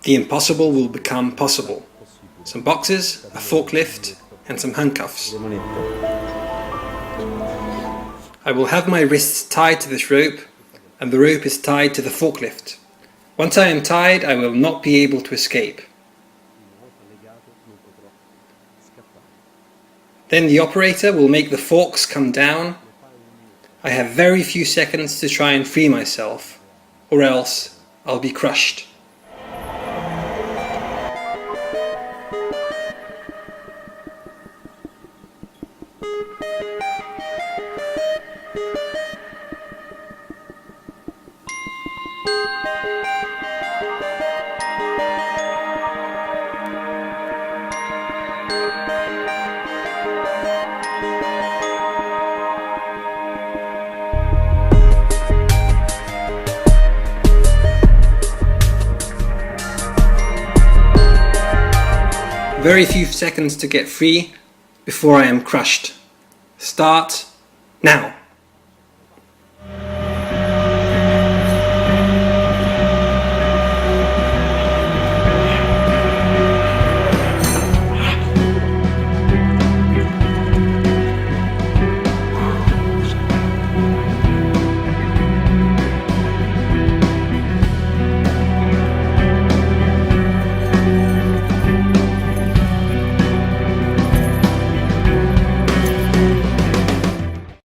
The impossible will become possible. Some boxes, a forklift, and some handcuffs. I will have my wrists tied to this rope, and the rope is tied to the forklift. Once I am tied, I will not be able to escape. Then the operator will make the forks come down. I have very few seconds to try and free myself, or else I'll be crushed. Very few seconds to get free before I am crushed. Start now.